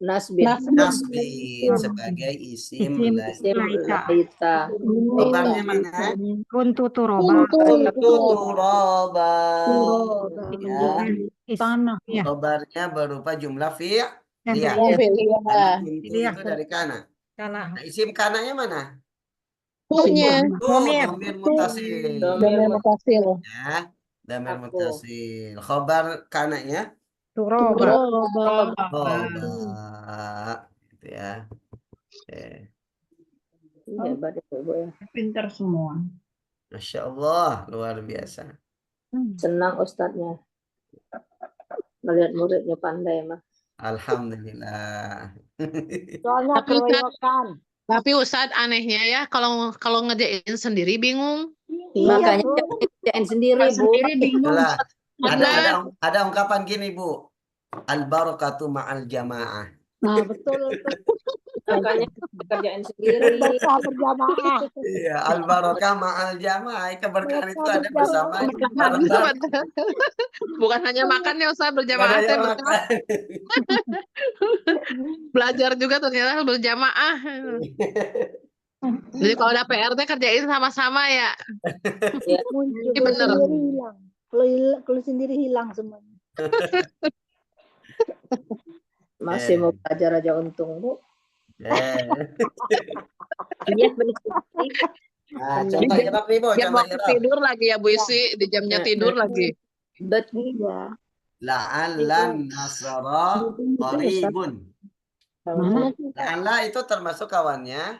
S2: Nasbin.
S1: nasbin sebagai isim
S2: Laita.
S1: Khabarnya mana?
S4: kuntu turoba.
S1: Turaba. Ya.
S3: Tanah.
S4: Ya.
S1: Khabarnya berupa jumlah fi'liyah.
S5: Iya.
S1: Kuntu itu dari kana.
S4: Tanah.
S1: Nah, isim kananya mana?
S5: Punya.
S1: Domir mutasil.
S5: Domir mutasil.
S1: Ya, domir mutasil. Khabar kananya
S4: Turoba.
S1: gitu ya.
S2: Hebat itu Bu ya.
S4: Pintar semua.
S1: Masya Allah, luar biasa.
S2: Senang Ustadznya. Melihat muridnya pandai mah.
S1: Alhamdulillah.
S3: Soalnya
S5: Tapi Ustadz anehnya ya, kalau ngerjain sendiri bingung.
S2: Makanya kerjain sendiri Bu.
S1: Itulah. Ada ungkapan gini Bu. Al-barakatu ma'al jamaah.
S3: Nah, betul.
S2: Makanya kerjain sendiri.
S3: Berjamaah.
S1: Iya, al-barakah ma'al jamaah. Keberkahan itu ada bersama.
S5: Bukan hanya makan ya Ustadz, berjamaah teh berkah. Belajar juga ternyata berjamaah. Jadi kalau ada PR teh kerjain sama-sama ya. Ini bener.
S3: Kalau sendiri hilang semuanya.
S2: Masih mau belajar aja untung Bu.
S1: Iya, contoh irab nih Bu,
S5: Dia
S1: contoh
S5: mau
S1: irab.
S5: tidur lagi ya Bu Isi, di jamnya tidur lagi.
S3: Iya.
S1: La'allan nasara qaribun. La'alla itu termasuk kawannya.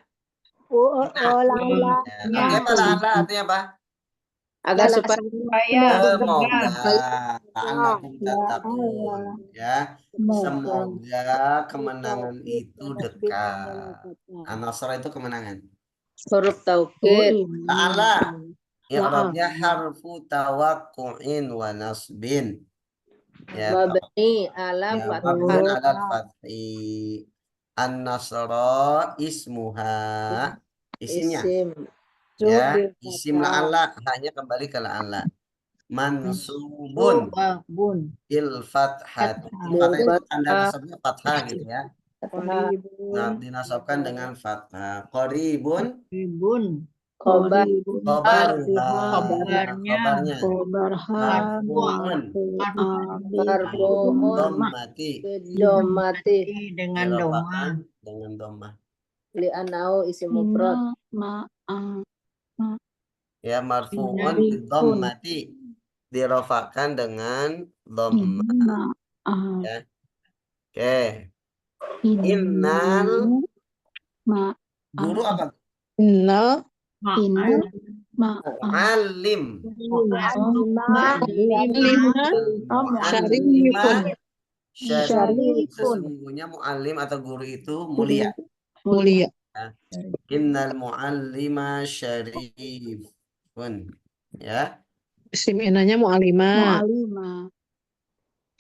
S3: Lala.
S1: Artinya apa la'alla? Artinya apa?
S2: Agar supaya
S1: Semoga la'allakum tattaqun, ya. Semoga kemenangan itu dekat. An-Nasr itu kemenangan.
S2: huruf
S3: Oh,
S2: taukid.
S3: ini.
S1: Ta'ala i'rabnya
S3: La'al.
S1: harfu tawaqqu'in wa nasbin. Ya,
S2: Mabni ala
S1: ya
S2: fathah.
S1: mabniun 'alal fathi. An-Nasra ismuha, isimnya.
S2: Isim.
S1: Ya, isim la'alla hanya kembali ke la'alla. Mansubun bil fathati. Fathah itu tanda nasabnya fathah gitu ya.
S2: Fathah.
S1: Nah, dinasabkan dengan fathah. Qaribun
S2: Khobar.
S1: khabaruha. Khabarnya
S3: Khobarha
S1: marfu'un
S2: Marfu'un
S1: dhammati.
S2: bidomati
S1: Dirafa'kan dengan dhammah.
S2: li'anau isim mufrad.
S1: Ya, marfu'un bidhammati. Dirafa'kan dengan dhammah. Ya. Oke. Innal guru apa?
S5: Innal
S1: Mu'allim.
S5: syarifun.
S1: Syarifun. Sesungguhnya mu'allim atau guru itu mulia.
S5: Mulia.
S1: Innal mu'allima syarifun. Ya.
S5: Isim inanya mu'alimah.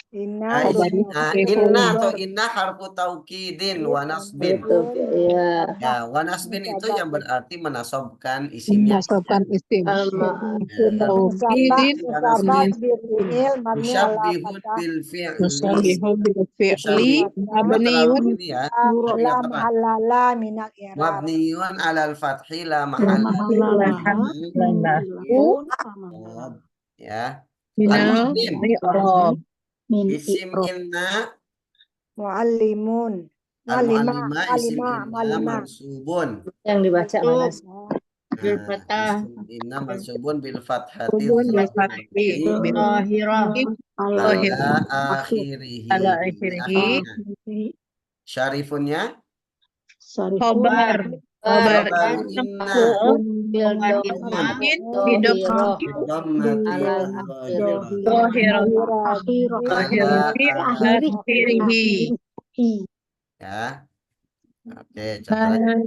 S1: Inna atau inna harfu taukidin wa nasbin.
S2: Ya.
S1: Ya, wa nasbin itu yang berarti menasobkan isimnya.
S5: Menasabkan isim. Taukidin
S1: Musyabbihu bil fi'li.
S5: musyabihu bil fi'li
S1: Musyabbihu
S5: mabniun
S1: ini ya. Tapi nggak apa-apa. Mabniun alal fathi la mahalla. Ya.
S5: minal
S1: Al-muslim.
S5: i'rab.
S1: Isim inna al-mu'allima isim inna mansubun.
S2: Yang dibaca mana?
S1: Isim inna mansubun bil fathati
S5: Subun bil fathi bil
S1: ala akhirih.
S5: ala akhirih.
S1: Syarifunnya
S5: Khobar
S1: khabar
S5: inna
S1: inna
S5: bidom
S1: bidhammatil
S5: akhirih.
S1: ya. Oke, contoh lagi.
S5: Kanal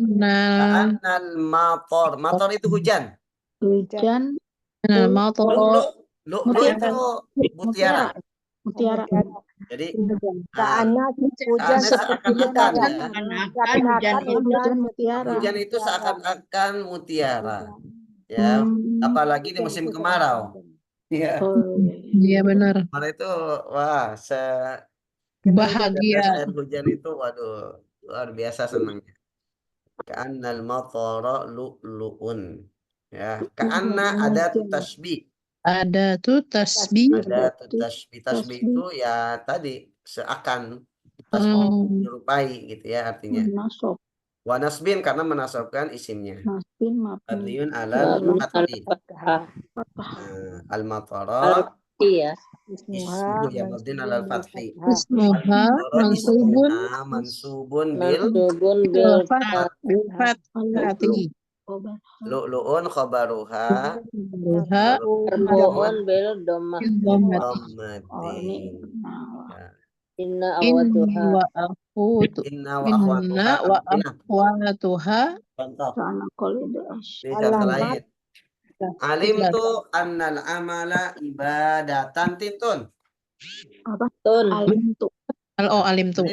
S1: Ka'annal mator. Mator itu hujan.
S5: mator
S1: Lu itu mutiara. Jadi seakan-akan ya. Hujan itu seakan-akan mutiara. Ya, apalagi di musim kemarau. Ya.
S5: iya benar
S1: Kemarau itu wah,
S5: bahagia.
S1: air hujan itu waduh, luar biasa senangnya. Ka'annal matara lu'lu'un. Ya, ka'anna adatu tasbih.
S5: Ada tuh tasbih.
S1: Adatu tasbih. Tasbih itu ya tadi seakan tasbih menyerupai gitu ya artinya. Wa nasbin karena menasabkan isimnya. Mabniun alal fathi. Al-matara
S2: Iya.
S1: ismu ya mabniun alal fathi.
S5: Ismuha
S1: mansubun bil
S5: fathati.
S1: lu'lu'un khabaruha
S2: Marfu'un bil dhammah.
S1: dhammati.
S2: Inna awatuha.
S1: Inna wa
S5: akhwatuha.
S1: Contoh. Ini contoh lain. Alim tu annal amala ibadatan tintun.
S2: Tun.
S5: Alim tuh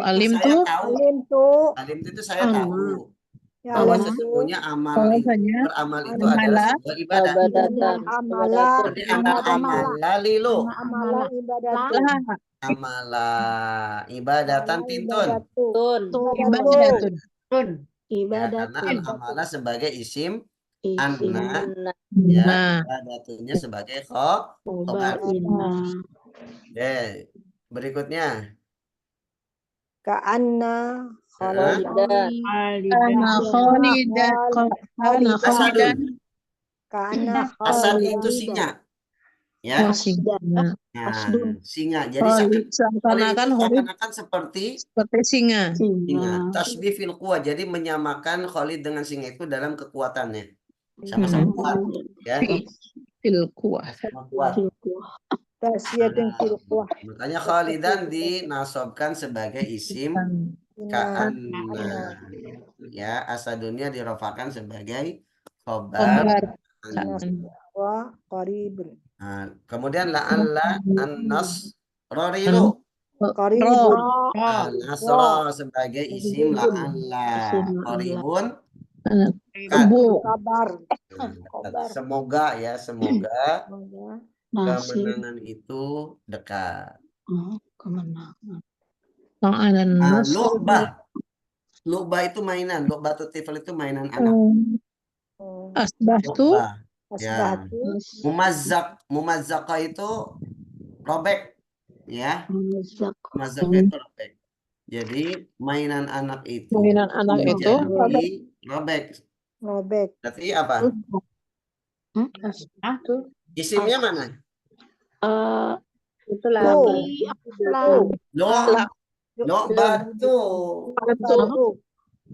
S1: Alim itu saya tahu bahwa sesungguhnya amal itu beramal itu adalah sebuah ibadah. Jadi amala lilu amala ibadatan tintun.
S2: Tun.
S1: Ya, karena al-amala sebagai isim anna ya ibadatunya sebagai khobar. Oke, berikutnya asad itu singa ya. Nah, singa jadi seakan-akan seperti
S5: singa.
S1: Tasbih fil quwwah jadi menyamakan Khalid dengan singa itu dalam kekuatannya sama-sama kuat ya.
S5: fil kuah.
S1: kuat.
S3: Tasyiatin fil kuah.
S1: Makanya Khalidan dinasobkan sebagai isim ka'anna. Ya, asadunnya dirofakan sebagai khobar.
S5: Khobar.
S3: Wa qaribun.
S1: Nah, kemudian la'alla an-nas rorilu.
S3: Qaribun.
S1: Nasro sebagai isim la'alla. Qaribun.
S5: Kebu.
S3: Kabar.
S1: Semoga ya, semoga
S3: Nasi.
S1: kemenangan itu dekat.
S3: Kemenangan.
S5: Ma'anan
S1: Nah,
S5: nas.
S1: lu'bah. Lu'bah itu mainan. Lu'bah tifl itu mainan anak.
S5: Asbahtu.
S1: Lu'bah. Ya.
S3: Asbahtu.
S1: Mumazzaqah itu robek. Ya. Mumazzaqah itu robek. Jadi mainan anak itu
S5: Mainan anak itu
S1: menjadi robek.
S3: Robek.
S1: Berarti apa?
S3: Asbahtu.
S1: Isimnya mana?
S2: Itu lagi.
S1: Lu'batu.
S3: Asbahtu.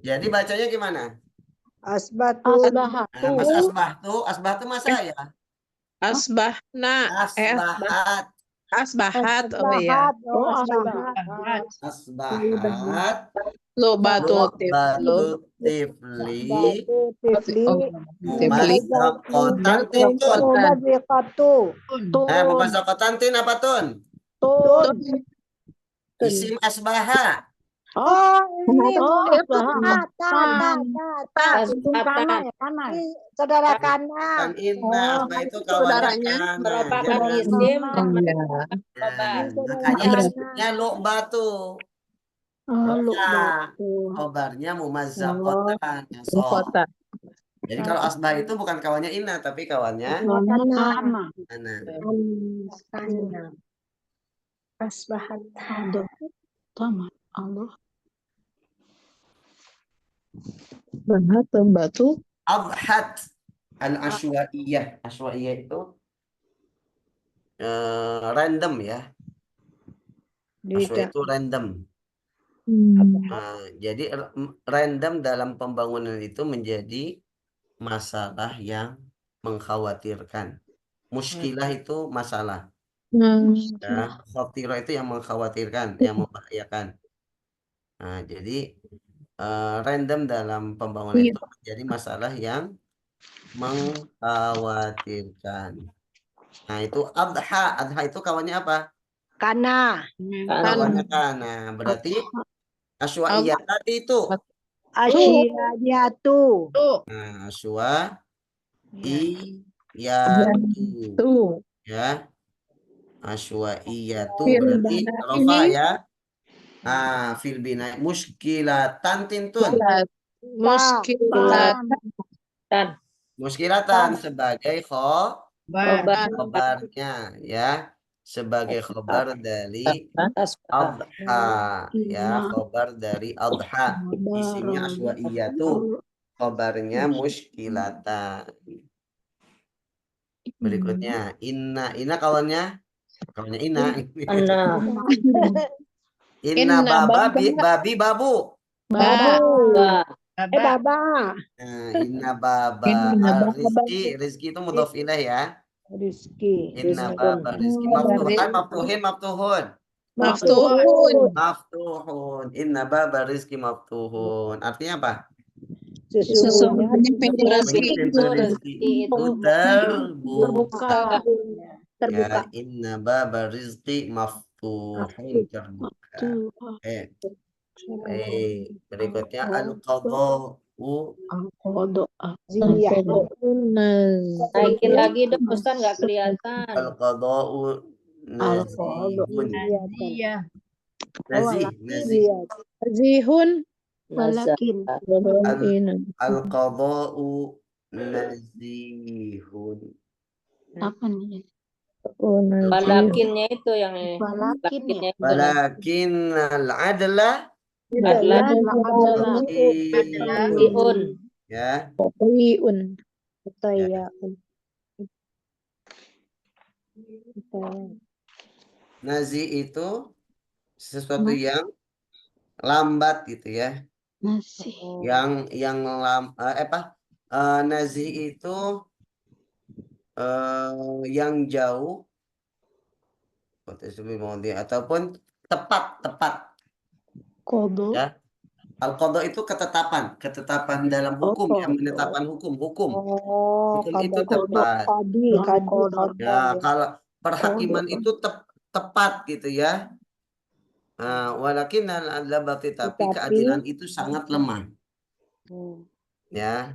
S1: Jadi bacanya gimana?
S3: Asbahtu.
S1: Mas asbahtu mas saya.
S5: Asbahna.
S1: Asbahat.
S5: Asbahat. Oh iya.
S1: Asbahat.
S5: Lubatu
S1: Lu'batu tifli. Mumazzaqatan tintun. Mumazzaqatan tin apa tun? Isim asbaha.
S3: Ini saudara Kana.
S1: Kan inna asbah itu kawannya
S5: saudaranya.
S1: kana.
S2: Merupakan
S1: Jangan
S2: isim dan
S5: Iya.
S2: khobar.
S1: makanya isimnya lu'batu. Khobarnya mumazzaqatan.
S5: Kota.
S1: Jadi kalau asbah itu bukan kawannya inna tapi kawannya
S3: Kana.
S1: ana.
S3: Asbahat hadu. Tamat Allah.
S5: Bahat batu.
S1: Adhat al-ashwaiyah. Ashwaiyah itu random ya. Ashwaiyah itu random. Jadi random dalam pembangunan itu menjadi masalah yang mengkhawatirkan. Muskilah itu masalah. Ya, khatirah itu yang mengkhawatirkan, yang membahayakan. Nah, jadi random dalam pembangunan itu menjadi masalah yang mengkhawatirkan. Nah, itu adha. Adha itu kawannya apa?
S3: Kana.
S1: Kawannya kana. Berarti aswaiyah tadi itu.
S3: Asyiyatu.
S1: Nah, aswaiyatu. Ya. Aswaiyatu berarti rofa ya. Fil bina muskilatan tintun. Muskilatan sebagai khobarnya ya. Sebagai khobar dari adha ya, khobar dari adha. Isimnya aswaiyatu. Khobarnya muskilatan. Berikutnya inna kawannya inna. Inna babi babu.
S3: Baba.
S1: Inna baba rizki itu mudhof ilaih ya.
S3: Rizki.
S1: Inna baba rizki maftuhun. Inna baba rizki maftuhun. Artinya apa?
S3: Sesungguhnya
S2: Pintu rezeki
S1: itu terbuka.
S3: terbuka.
S1: Ya, inna baba rizki maftuhun terbuka. Berikutnya al-qada'u.
S2: Naikin lagi dong, Ustaz, nggak kelihatan.
S1: Al-qada'u nazihun.
S5: Nazihun.
S3: Walakin.
S1: Al-qada'u nazihun.
S3: Apa nih?
S2: Balakinnya itu yang
S1: Walakin al-adla ya. Nazi itu sesuatu yang lambat gitu ya. Yang nazi itu yang jauh ataupun tepat
S3: Kodo.
S1: ya. Al-qadha itu ketetapan dalam hukum, yang
S3: Kodo.
S1: menetapkan hukum.
S3: Oh,
S1: Hukum itu
S3: kodo.
S1: tepat.
S3: Kodo.
S1: Ya, kalau perhakiman itu tepat gitu ya. Walakin al-adla batil, tapi keadilan itu sangat lemah. Ya,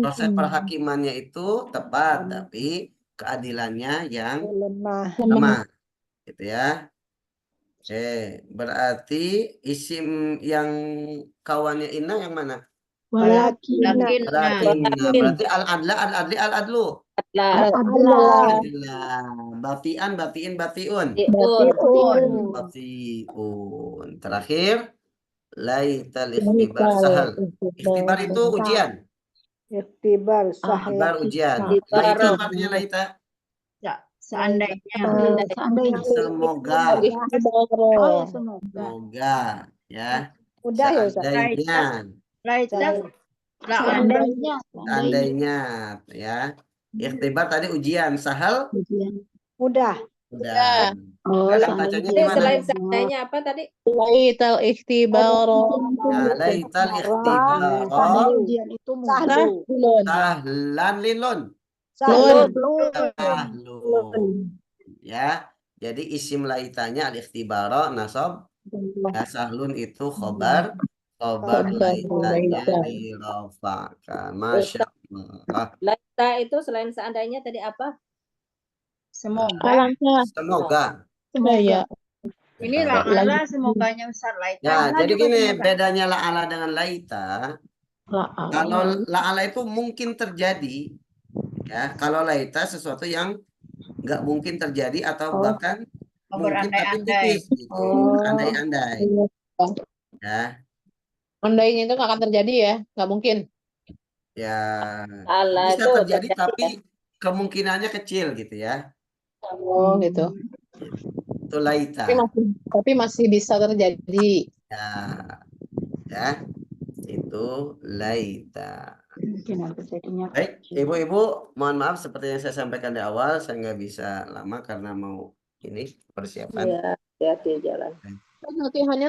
S1: proses perhakimannya itu tepat, tapi keadilannya yang lemah, gitu ya. Oke, berarti isim yang kawannya Inna yang mana?
S3: Walakin.
S1: Walakinna. Berarti al-adli al-adlu.
S2: Lah,
S1: Alhamdulillah. Batiun. Batiun. Terakhir, laital ikhtibar sahal. Ikhtibar itu ujian.
S3: Ikhtibar
S1: Ikhtibar ujian.
S2: Ikhtibar.
S1: Laita apa artinya laita?
S3: seandainya.
S1: Semoga.
S3: Oh ya, semoga.
S1: Semoga. Ya.
S3: Udah ya, Ustaz.
S1: Seandainya.
S3: Seandainya.
S1: Ya. Ikhtibar tadi ujian. Sahal?
S3: Udah.
S1: Udah.
S3: Oh,
S1: Kalian bacanya
S2: Jadi
S1: gimana?
S2: selain seandainya apa tadi?
S5: Laital ikhtibaro
S1: Laital ikhtibar
S3: Seandainya ujian itu mudah.
S5: sahlun.
S1: sahlan
S3: Sahlun.
S1: sahlun. Ya. Jadi isim laitanya al-ikhtibaro nasab. Ya, sahlun itu khobar laitanya dirafa'kan. Masya Allah.
S2: Laita itu selain seandainya tadi apa?
S5: Semoga. Ya.
S6: Ini la'ala semoganya Ustaz laita.
S1: Ya, jadi gini bedanya la'ala dengan laita. Kalau la'ala itu mungkin terjadi, ya. Kalau laita sesuatu yang nggak mungkin terjadi atau bahkan mungkin tapi tipis gitu, andai-andai. Ya,
S5: Andainya itu nggak akan terjadi ya, nggak mungkin.
S1: ya
S2: Allah
S1: bisa
S2: itu
S1: terjadi tapi kemungkinannya kecil gitu ya.
S5: Oh gitu.
S1: Itu laita.
S5: Tapi masih bisa terjadi.
S1: Ya, ya, itu laita. Baik, ibu-ibu, mohon maaf seperti yang saya sampaikan di awal, saya nggak bisa lama karena mau ini persiapan.
S2: ya hati-hati jalan.
S5: Latihannya